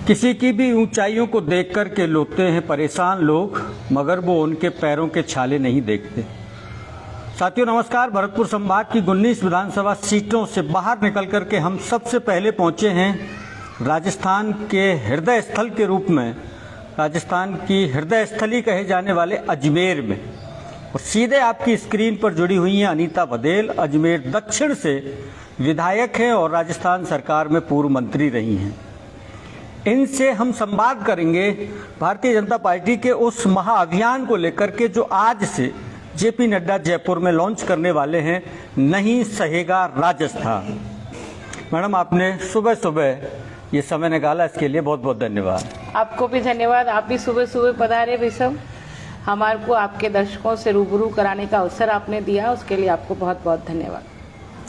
किसी की भी ऊंचाइयों को देख कर के लोते हैं परेशान लोग, मगर वो उनके पैरों के छाले नहीं देखते। साथियों नमस्कार। भरतपुर संभाग की 19 विधानसभा सीटों से बाहर निकल कर के हम सबसे पहले पहुंचे हैं राजस्थान के हृदय स्थल के रूप में, राजस्थान की हृदय स्थली कहे जाने वाले अजमेर में। और सीधे आपकी स्क्रीन पर जुड़ी हुई हैं अनीता बधेल, अजमेर दक्षिण से विधायक हैं और राजस्थान सरकार में पूर्व मंत्री रही हैं। इनसे हम संवाद करेंगे भारतीय जनता पार्टी के उस महाअभियान को लेकर के जो आज से जेपी नड्डा जयपुर में लॉन्च करने वाले हैं, नहीं सहेगा राजस्थान। मैडम, आपने सुबह सुबह ये समय निकाला, इसके लिए बहुत बहुत धन्यवाद। आपको भी धन्यवाद। आप भी सुबह सुबह पधारे विशव, हमारे को आपके दर्शकों से रूबरू कराने का अवसर आपने दिया, उसके लिए आपको बहुत बहुत धन्यवाद।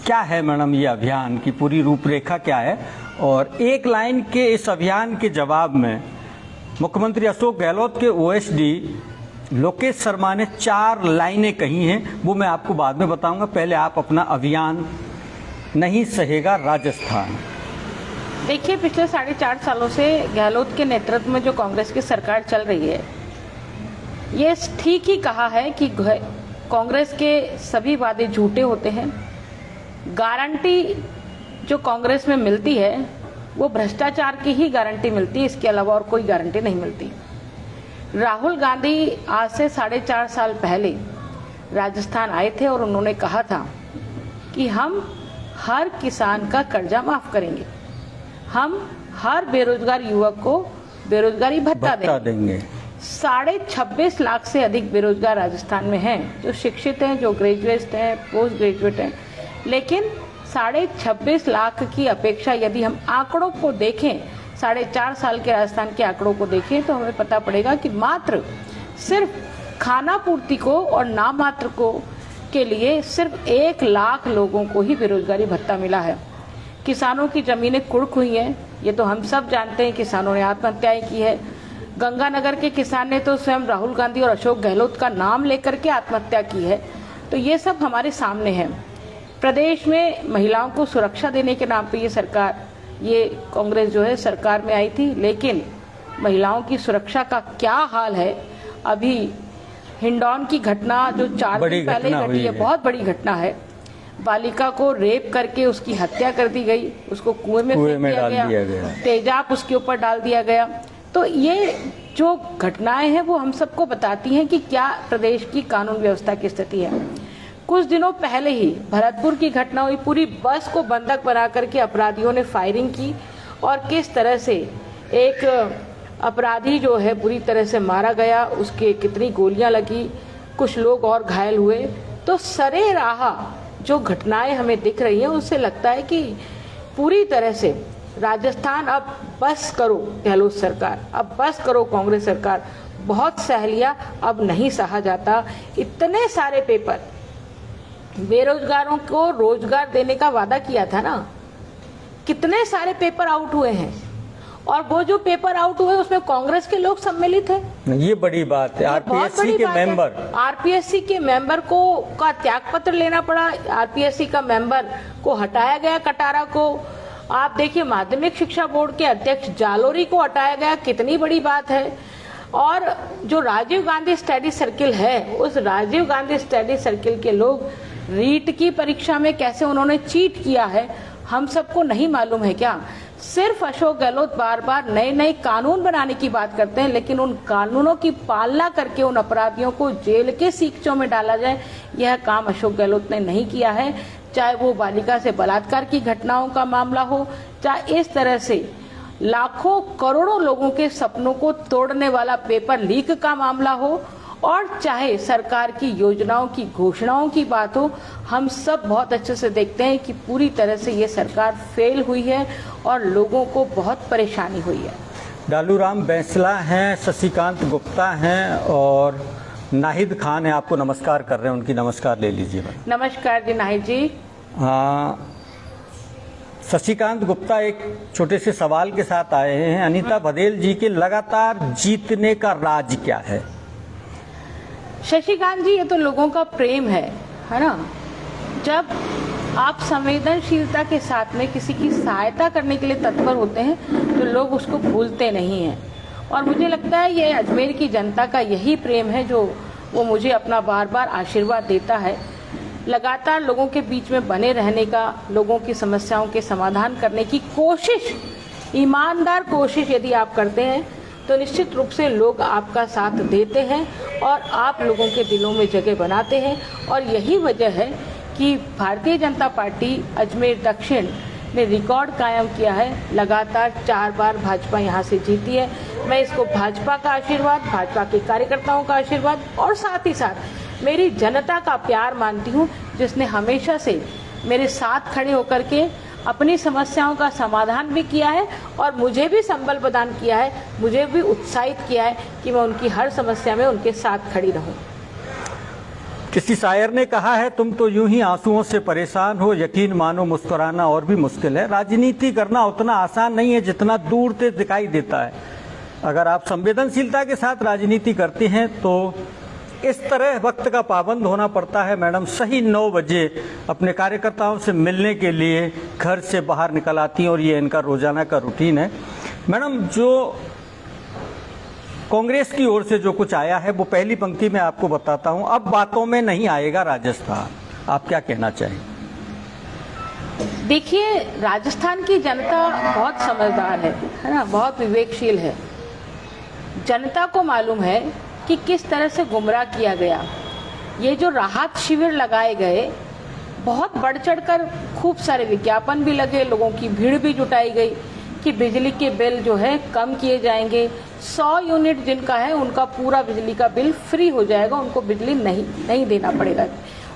क्या है मैडम ये अभियान की पूरी रूपरेखा क्या है? और एक लाइन के इस अभियान के जवाब में मुख्यमंत्री अशोक गहलोत के ओएसडी लोकेश शर्मा ने 4 लाइनें कही हैं, वो मैं आपको बाद में बताऊंगा। पहले आप अपना अभियान नहीं सहेगा राजस्थान। देखिए, पिछले 4.5 सालों से गहलोत के नेतृत्व में जो कांग्रेस की सरकार चल रही है, ये ठीक ही कहा है कि कांग्रेस के सभी वादे झूठे होते हैं। गारंटी जो कांग्रेस में मिलती है वो भ्रष्टाचार की ही गारंटी मिलती है, इसके अलावा और कोई गारंटी नहीं मिलती। राहुल गांधी आज से 4.5 साल पहले राजस्थान आए थे और उन्होंने कहा था कि हम हर किसान का कर्जा माफ करेंगे, हम हर बेरोजगार युवक को बेरोजगारी भत्ता देंगे। 26.5 लाख से अधिक बेरोजगार राजस्थान में हैं, जो शिक्षित हैं, जो ग्रेजुएट हैं, पोस्ट ग्रेजुएट हैं। लेकिन 26.5 लाख की अपेक्षा यदि हम आंकड़ों को देखें, 4.5 साल के राजस्थान के आंकड़ों को देखें, तो हमें पता पड़ेगा कि मात्र सिर्फ खाना पूर्ति को और नाम मात्र को के लिए सिर्फ 1 लाख लोगों को ही बेरोजगारी भत्ता मिला है। किसानों की जमीनें कुर्क हुई हैं, ये तो हम सब जानते हैं। किसानों ने आत्महत्याएं की है। गंगानगर के किसान ने तो स्वयं राहुल गांधी और अशोक गहलोत का नाम लेकर के आत्महत्या की है। तो ये सब हमारे सामने है। प्रदेश में महिलाओं को सुरक्षा देने के नाम पे ये सरकार, ये कांग्रेस जो है सरकार में आई थी, लेकिन महिलाओं की सुरक्षा का क्या हाल है। अभी हिंडौन की घटना जो 4 दिन पहले घटी है, बहुत बड़ी घटना है। बालिका को रेप करके उसकी हत्या कर दी गई, उसको कुएं में फेंक दिया गया, तेजाब उसके ऊपर डाल दिया गया। तो ये जो घटनाएं हैं वो हम सबको बताती हैं कि क्या प्रदेश की कानून व्यवस्था की स्थिति है। कुछ दिनों पहले ही भरतपुर की घटना हुई, पूरी बस को बंधक बना करके अपराधियों ने फायरिंग की और किस तरह से एक अपराधी जो है बुरी तरह से मारा गया, उसके कितनी गोलियां लगी, कुछ लोग और घायल हुए। तो सरेराह जो घटनाएं हमें दिख रही हैं, उससे लगता है कि पूरी तरह से राजस्थान अब बस करो गहलोत सरकार, अब बस करो कांग्रेस सरकार, बहुत सह लिया, अब नहीं सहा जाता। इतने सारे पेपर, बेरोजगारों को रोजगार देने का वादा किया था ना, कितने सारे पेपर आउट हुए हैं और वो जो पेपर आउट हुए उसमें कांग्रेस के लोग सम्मिलित हैं। ये बड़ी बात है। आरपीएससी के मेंबर को का त्याग पत्र लेना पड़ा। आरपीएससी का मेंबर को हटाया गया, कटारा को। आप देखिए, माध्यमिक शिक्षा बोर्ड के अध्यक्ष जालोरी को हटाया गया, कितनी बड़ी बात है। और जो राजीव गांधी स्टडी सर्किल है, उस राजीव गांधी स्टडी सर्किल के लोग रीट की परीक्षा में कैसे उन्होंने चीट किया है, हम सबको नहीं मालूम है क्या? सिर्फ अशोक गहलोत बार बार नए नए कानून बनाने की बात करते हैं, लेकिन उन कानूनों की पालना करके उन अपराधियों को जेल के सीखचों में डाला जाए, यह काम अशोक गहलोत ने नहीं किया है। चाहे वो बालिका से बलात्कार की घटनाओं का मामला हो, चाहे इस तरह से लाखों करोड़ों लोगों के सपनों को तोड़ने वाला पेपर लीक का मामला हो, और चाहे सरकार की योजनाओं की घोषणाओं की बात हो। हम सब बहुत अच्छे से देखते हैं कि पूरी तरह से ये सरकार फेल हुई है और लोगों को बहुत परेशानी हुई है। डालूराम बैंसला हैं, शशिकांत गुप्ता हैं और नाहिद खान है। आपको नमस्कार कर रहे हैं, उनकी नमस्कार ले लीजिए। नमस्कार जी नाहिद जी। शशिकांत गुप्ता एक छोटे से सवाल के साथ आए हैं। अनीता बधेल जी के लगातार जीतने का राज क्या है? शशिकांत जी, ये तो लोगों का प्रेम है ना। जब आप संवेदनशीलता के साथ में किसी की सहायता करने के लिए तत्पर होते हैं तो लोग उसको भूलते नहीं हैं। और मुझे लगता है ये अजमेर की जनता का यही प्रेम है जो वो मुझे अपना बार बार आशीर्वाद देता है। लगातार लोगों के बीच में बने रहने का, लोगों की समस्याओं के समाधान करने की कोशिश, ईमानदार कोशिश यदि आप करते हैं तो निश्चित रूप से लोग आपका साथ देते हैं और आप लोगों के दिलों में जगह बनाते हैं। और यही वजह है कि भारतीय जनता पार्टी अजमेर दक्षिण ने रिकॉर्ड कायम किया है। लगातार 4 बार भाजपा यहाँ से जीती है। मैं इसको भाजपा का आशीर्वाद, भाजपा के कार्यकर्ताओं का आशीर्वाद और साथ ही साथ मेरी जनता का प्यार मानती हूँ, जिसने हमेशा से मेरे साथ खड़े होकर के अपनी समस्याओं का समाधान भी किया है और मुझे भी संबल प्रदान किया है, मुझे भी उत्साहित किया है कि मैं उनकी हर समस्या में उनके साथ खड़ी रहूं। किसी शायर ने कहा है, तुम तो यूं ही आंसुओं से परेशान हो, यकीन मानो मुस्कुराना और भी मुश्किल है। राजनीति करना उतना आसान नहीं है जितना दूर से दिखाई देता है। अगर आप संवेदनशीलता के साथ राजनीति करते हैं तो इस तरह वक्त का पाबंद होना पड़ता है। मैडम सही 9 बजे अपने कार्यकर्ताओं से मिलने के लिए घर से बाहर निकल आती हैं और ये इनका रोजाना का रूटीन है। मैडम, जो कांग्रेस की ओर से जो कुछ आया है वो पहली पंक्ति में आपको बताता हूं। अब बातों में नहीं आएगा राजस्थान, आप क्या कहना चाहिए? देखिए, राजस्थान की जनता बहुत समझदार है ना, बहुत विवेकशील है। जनता को मालूम है कि किस तरह से गुमराह किया गया। ये जो राहत शिविर लगाए गए, बहुत बढ़ चढ़कर खूब सारे विज्ञापन भी लगे, लोगों की भीड़ भी जुटाई गई कि बिजली के बिल जो है कम किए जाएंगे। 100 यूनिट जिनका है उनका पूरा बिजली का बिल फ्री हो जाएगा, उनको बिजली नहीं देना पड़ेगा,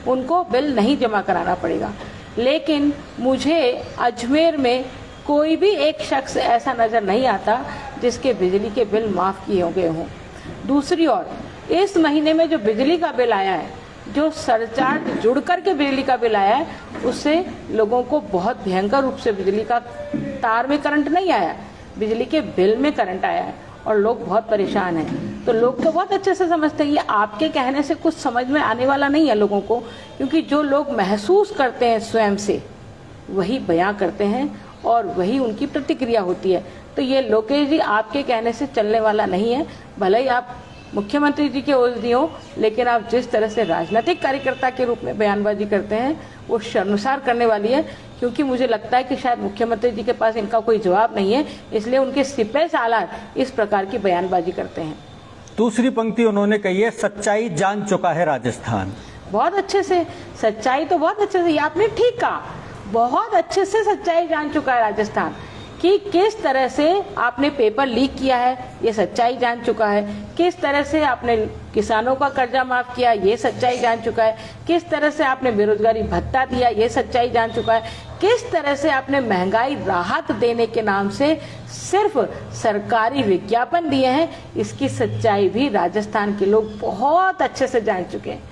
उनको बिल नहीं जमा कराना पड़ेगा। लेकिन मुझे अजमेर में कोई भी एक शख्स ऐसा नज़र नहीं आता जिसके बिजली के बिल माफ़ किए गए हों। दूसरी ओर, इस महीने में जो बिजली का बिल आया है, जो सरचार्ज जुड़ कर के बिजली का बिल आया है, उससे लोगों को बहुत भयंकर रूप से बिजली का तार में करंट नहीं आया, बिजली के बिल में करंट आया है और लोग बहुत परेशान हैं। तो लोग तो बहुत अच्छे से समझते हैं, ये आपके कहने से कुछ समझ में आने वाला नहीं है लोगों को, क्योंकि जो लोग महसूस करते हैं स्वयं से वही बयां करते हैं और वही उनकी प्रतिक्रिया होती है। तो ये लोकेश जी आपके कहने से चलने वाला नहीं है। भले ही आप मुख्यमंत्री जी के ओझी हो, लेकिन आप जिस तरह से राजनीतिक कार्यकर्ता के रूप में बयानबाजी करते हैं वो शर्मसार करने वाली है। क्योंकि मुझे लगता है कि शायद मुख्यमंत्री जी के पास इनका कोई जवाब नहीं है, इसलिए उनके सिपह सालार इस प्रकार की बयानबाजी करते हैं। दूसरी पंक्ति उन्होंने कही है, सच्चाई जान चुका है राजस्थान। बहुत अच्छे से सच्चाई, तो बहुत अच्छे से, ये आपने ठीक कहा, बहुत अच्छे से सच्चाई जान चुका है राजस्थान कि किस तरह से आपने पेपर लीक किया है, ये सच्चाई जान चुका है। किस तरह से आपने किसानों का कर्जा माफ किया, ये सच्चाई जान चुका है। किस तरह से आपने बेरोजगारी भत्ता दिया, ये सच्चाई जान चुका है। किस तरह से आपने महंगाई राहत देने के नाम से सिर्फ सरकारी विज्ञापन दिए हैं, इसकी सच्चाई भी राजस्थान के लोग बहुत अच्छे से जान चुके हैं।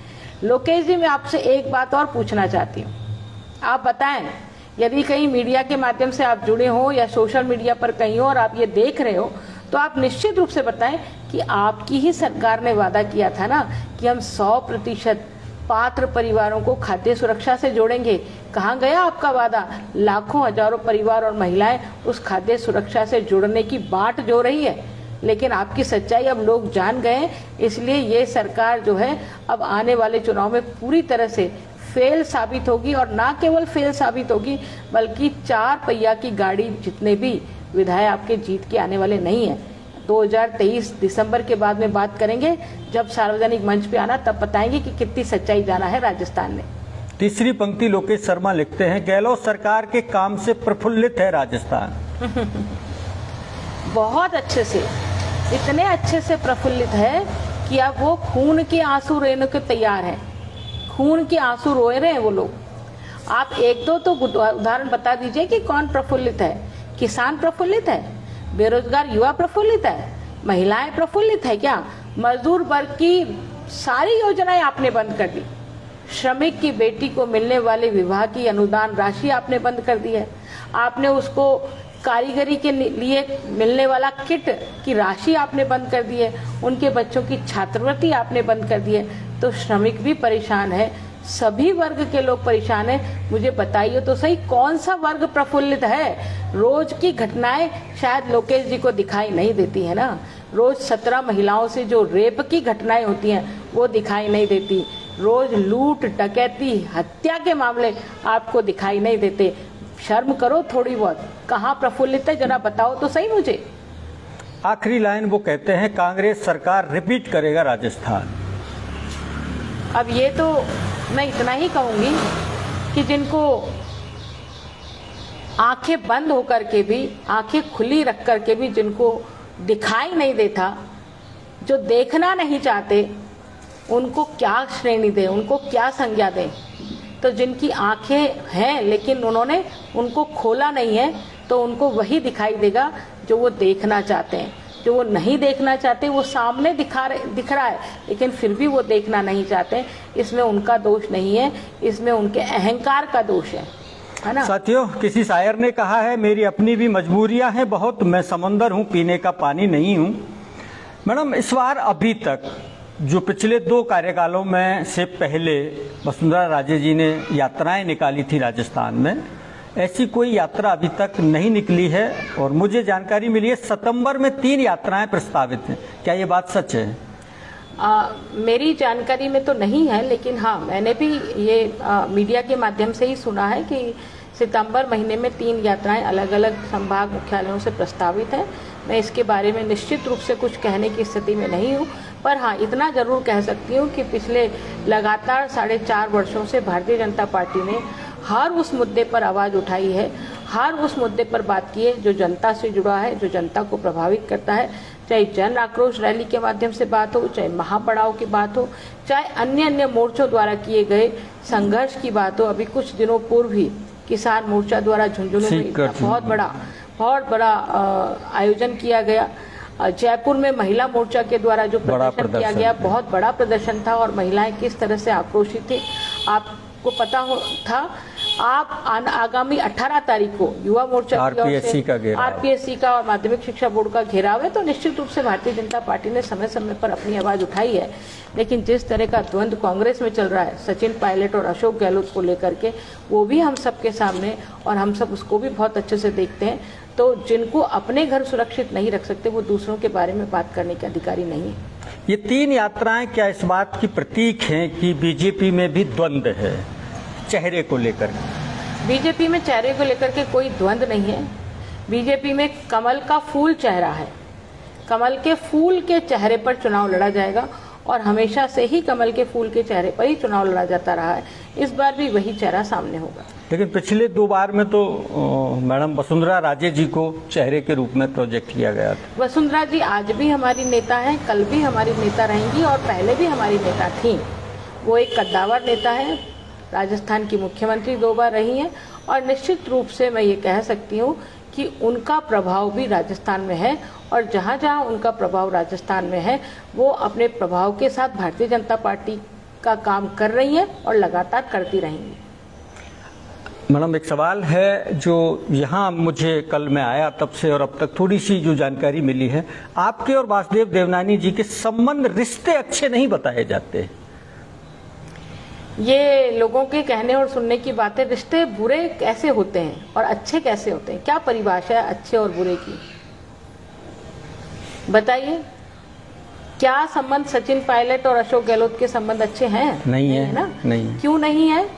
लोकेश जी, मैं आपसे एक बात और पूछना चाहती हूँ। आप बताएं, यदि कहीं मीडिया के माध्यम से आप जुड़े हो या सोशल मीडिया पर कहीं हो और आप ये देख रहे हो, तो आप निश्चित रूप से बताएं कि आपकी ही सरकार ने वादा किया था ना कि हम 100% पात्र परिवारों को खाद्य सुरक्षा से जोड़ेंगे। कहाँ गया आपका वादा? लाखों हजारों परिवार और महिलाएं उस खाद्य सुरक्षा से जुड़ने की बाट जो रही है, लेकिन आपकी सच्चाई अब लोग जान गए। इसलिए ये सरकार जो है अब आने वाले चुनाव में पूरी तरह से फेल साबित होगी, और ना केवल फेल साबित होगी बल्कि 4 पहिया की गाड़ी जितने भी विधायक आपके जीत के आने वाले नहीं है। 2023 दिसंबर के बाद में बात करेंगे, जब सार्वजनिक मंच पे आना तब बताएंगे कि कितनी सच्चाई जाना है राजस्थान में। तीसरी पंक्ति लोकेश शर्मा लिखते हैं, गहलोत सरकार के काम से प्रफुल्लित है राजस्थान। बहुत अच्छे से, इतने अच्छे से प्रफुल्लित है कि अब वो खून के आंसू रोने को तैयार है। खून के आंसू रोए रहे हैं वो लोग। आप एक दो तो उदाहरण बता दीजिए कि कौन प्रफुल्लित है। किसान प्रफुल्लित है, बेरोजगार युवा प्रफुल्लित है, महिलाएं प्रफुल्लित है क्या? मजदूर वर्ग की सारी योजनाएं आपने बंद कर दी। श्रमिक की बेटी को मिलने वाले विवाह की अनुदान राशि आपने बंद कर दी है। आपने उसको कारीगरी के लिए मिलने वाला किट की राशि आपने बंद कर दी है। उनके बच्चों की छात्रवृत्ति आपने बंद कर दी है। तो श्रमिक भी परेशान है, सभी वर्ग के लोग परेशान हैं। मुझे बताइए तो सही, कौन सा वर्ग प्रफुल्लित है? रोज की घटनाएं शायद लोकेश जी को दिखाई नहीं देती है ना। रोज 17 महिलाओं से जो रेप की घटनाएं होती हैं वो दिखाई नहीं देती। रोज लूट, डकैती, हत्या के मामले आपको दिखाई नहीं देते। शर्म करो थोड़ी बहुत। कहाँ प्रफुल्लित है जरा बताओ तो सही मुझे। आखिरी लाइन वो कहते हैं, कांग्रेस सरकार रिपीट करेगा राजस्थान। अब ये तो मैं इतना ही कहूंगी कि जिनको आंखें बंद होकर के भी, आंखें खुली रख कर के भी जिनको दिखाई नहीं देता, जो देखना नहीं चाहते, उनको क्या श्रेणी दें, उनको क्या संज्ञा दें? तो जिनकी आंखें हैं लेकिन उन्होंने उनको खोला नहीं है, तो उनको वही दिखाई देगा जो वो देखना चाहते हैं। जो वो नहीं देखना चाहते वो सामने दिख रहा है, लेकिन फिर भी वो देखना नहीं चाहते। इसमें उनका दोष नहीं है, इसमें उनके अहंकार का दोष है ना। साथियों, किसी शायर ने कहा है, मेरी अपनी भी मजबूरियां हैं बहुत, मैं समंदर हूं, पीने का पानी नहीं हूं। मैडम, इस बार अभी तक जो पिछले 2 कार्यकालों में से पहले वसुंधरा राजे जी ने यात्राएं निकाली थी राजस्थान में, ऐसी कोई यात्रा अभी तक नहीं निकली है। और मुझे जानकारी मिली है सितंबर में 3 यात्राएं प्रस्तावित हैं। क्या ये बात सच है? मेरी जानकारी में तो नहीं है, लेकिन हाँ, मैंने भी ये मीडिया के माध्यम से ही सुना है कि सितंबर महीने में 3 यात्राएं अलग अलग संभाग मुख्यालयों से प्रस्तावित हैं। मैं इसके बारे में निश्चित रूप से कुछ कहने की स्थिति में नहीं हूँ, पर हाँ, इतना जरूर कह सकती हूँ कि पिछले लगातार 4.5 वर्षों से भारतीय जनता पार्टी ने हर उस मुद्दे पर आवाज़ उठाई है, हर उस मुद्दे पर बात की है जो जनता से जुड़ा है, जो जनता को प्रभावित करता है। चाहे जन आक्रोश रैली के माध्यम से बात हो, चाहे महापड़ाव की बात हो, चाहे अन्य मोर्चों द्वारा किए गए संघर्ष की बात हो। अभी कुछ दिनों पूर्व ही किसान मोर्चा द्वारा झुंझुनू में बहुत बड़ा आयोजन किया गया। जयपुर में महिला मोर्चा के द्वारा जो प्रदर्शन किया गया, बहुत बड़ा प्रदर्शन था और महिलाएं किस तरह से आक्रोशित थी आपको पता था। आप आगामी 18 तारीख को युवा मोर्चा आरपीएससी का और माध्यमिक शिक्षा बोर्ड का घेराव है, तो निश्चित रूप से भारतीय जनता पार्टी ने समय समय पर अपनी आवाज उठाई है। लेकिन जिस तरह का द्वंद्व कांग्रेस में चल रहा है सचिन पायलट और अशोक गहलोत को लेकर के, वो भी हम सबके सामने, और हम सब उसको भी बहुत अच्छे से देखते हैं। तो जिनको अपने घर सुरक्षित नहीं रख सकते, वो दूसरों के बारे में बात करने के अधिकारी नहीं है। ये 3 यात्राएं क्या इस बात की प्रतीक हैं कि बीजेपी में भी द्वंद्व है चेहरे को लेकर? बीजेपी में चेहरे को लेकर के कोई द्वंद्व नहीं है। बीजेपी में कमल का फूल चेहरा है। कमल के फूल के चेहरे पर चुनाव लड़ा जाएगा और हमेशा से ही कमल के फूल के चेहरे पर ही चुनाव लड़ा जाता रहा है। इस बार भी वही चेहरा सामने होगा। लेकिन पिछले 2 बार में तो मैडम वसुंधरा राजे जी को चेहरे के रूप में प्रोजेक्ट किया गया था। वसुंधरा जी आज भी हमारी नेता हैं, कल भी हमारी नेता रहेंगी और पहले भी हमारी नेता थी। वो एक कद्दावर नेता है, राजस्थान की मुख्यमंत्री 2 बार रही हैं और निश्चित रूप से मैं ये कह सकती हूँ कि उनका प्रभाव भी राजस्थान में है। और जहाँ जहाँ उनका प्रभाव राजस्थान में है, वो अपने प्रभाव के साथ भारतीय जनता पार्टी का काम कर रही हैं और लगातार करती रहेंगी। मैडम, एक सवाल है जो यहाँ मुझे कल मैं आया तब से और अब तक थोड़ी सी जो जानकारी मिली है, आपके और वासुदेव देवनानी जी के संबंध, रिश्ते अच्छे नहीं बताए जाते। ये लोगों के कहने और सुनने की बातें। रिश्ते बुरे कैसे होते हैं और अच्छे कैसे होते हैं? क्या परिभाषा है अच्छे और बुरे की? बताइए। क्या संबंध सचिन पायलट और अशोक गहलोत के संबंध अच्छे हैं? नहीं है ना। नहीं। क्यों नहीं है?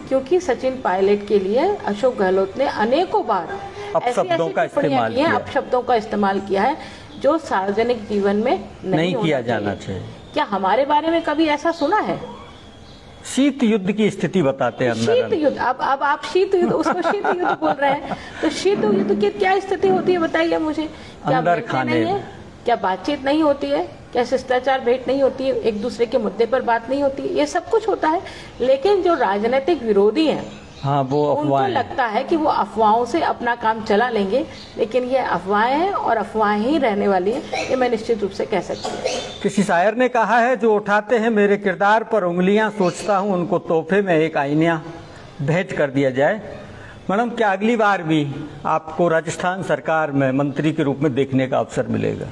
क्योंकि सचिन पायलट के लिए अशोक गहलोत ने अनेकों बार अपशब्दों का इस्तेमाल किया, अपशब्दों का इस्तेमाल किया है जो सार्वजनिक जीवन में नहीं किया जाना चाहिए। क्या हमारे बारे में कभी ऐसा सुना है? शीत युद्ध की स्थिति बताते हैं। शीत युद्ध, अब आप शीत युद्ध, उसको शीत युद्ध बोल रहे हैं, तो शीत युद्ध की क्या स्थिति होती है बताइए मुझे। क्या अंदर खाने नहीं है? क्या बातचीत नहीं होती है? क्या शिष्टाचार भेंट नहीं होती है? एक दूसरे के मुद्दे पर बात नहीं होती है? ये सब कुछ होता है। लेकिन जो राजनीतिक विरोधी हैं, हाँ, वो अफवाहें, उनको लगता है कि वो अफवाहों से अपना काम चला लेंगे, लेकिन ये अफवाहें हैं और अफवाहें ही रहने वाली है, ये मैं निश्चित रूप से कह सकती हूँ। किसी शायर ने कहा है, जो उठाते हैं मेरे किरदार पर उंगलियां, सोचता हूं उनको तोहफे में एक आईना भेंट कर दिया जाए। मैडम, क्या अगली बार भी आपको राजस्थान सरकार में मंत्री के रूप में देखने का अवसर मिलेगा?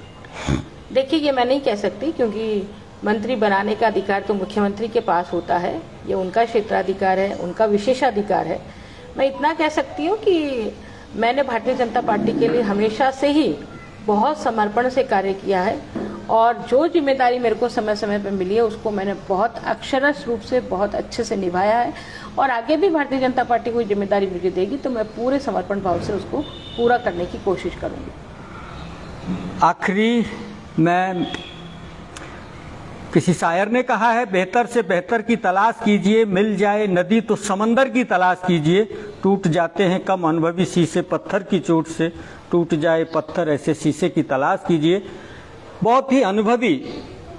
देखिए, ये मैं नहीं कह सकती, क्योंकि मंत्री बनाने का अधिकार तो मुख्यमंत्री के पास होता है, ये उनका क्षेत्राधिकार है, उनका विशेषाधिकार है। मैं इतना कह सकती हूँ कि मैंने भारतीय जनता पार्टी के लिए हमेशा से ही बहुत समर्पण से कार्य किया है और जो जिम्मेदारी मेरे को समय समय पर मिली है उसको मैंने बहुत अक्षरश रूप से बहुत अच्छे से निभाया है और आगे भी भारतीय जनता पार्टी कोई जिम्मेदारी मुझे देगी तो मैं पूरे समर्पण भाव से उसको पूरा करने की कोशिश करूँगी। आखिरी मैं किसी शायर ने कहा है, बेहतर से बेहतर की तलाश कीजिए, मिल जाए नदी तो समंदर की तलाश कीजिए, टूट जाते हैं कम अनुभवी शीशे पत्थर की चोट से, टूट जाए पत्थर ऐसे शीशे की तलाश कीजिए। बहुत ही अनुभवी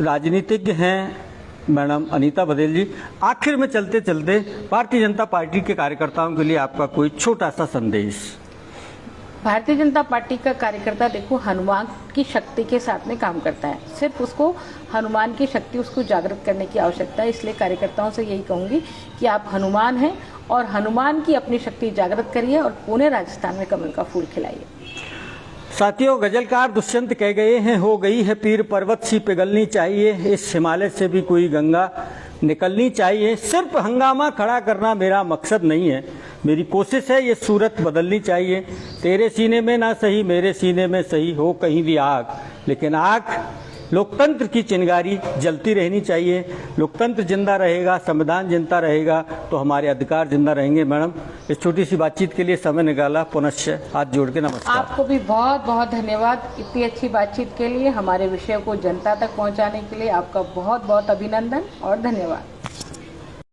राजनीतिज्ञ हैं मैडम अनीता बघेल जी। आखिर में चलते चलते भारतीय जनता पार्टी के कार्यकर्ताओं के लिए आपका कोई छोटा सा संदेश। भारतीय जनता पार्टी का कार्यकर्ता देखो हनुमान की शक्ति के साथ में काम करता है, सिर्फ उसको हनुमान की शक्ति उसको जागृत करने की आवश्यकता है। इसलिए कार्यकर्ताओं से यही कहूंगी कि आप हनुमान हैं और हनुमान की अपनी शक्ति जागृत करिए और पुणे राजस्थान में कमल का फूल खिलाइए। साथियों, गजलकार दुष्यंत कह गए हैं, हो गई है पीर पर्वत सी पिघलनी चाहिए, इस हिमालय से भी कोई गंगा निकलनी चाहिए। सिर्फ हंगामा खड़ा करना मेरा मकसद नहीं है, मेरी कोशिश है ये सूरत बदलनी चाहिए। तेरे सीने में ना सही मेरे सीने में सही हो कहीं भी आग, लेकिन आग लोकतंत्र की चिंगारी जलती रहनी चाहिए। लोकतंत्र जिंदा रहेगा, संविधान जिंदा रहेगा तो हमारे अधिकार जिंदा रहेंगे। मैडम, इस छोटी सी बातचीत के लिए समय निकाला, पुनश्च हाथ जोड़ के नमस्कार। आपको भी बहुत बहुत धन्यवाद इतनी अच्छी बातचीत के लिए। हमारे विषय को जनता तक पहुंचाने के लिए आपका बहुत बहुत अभिनंदन और धन्यवाद।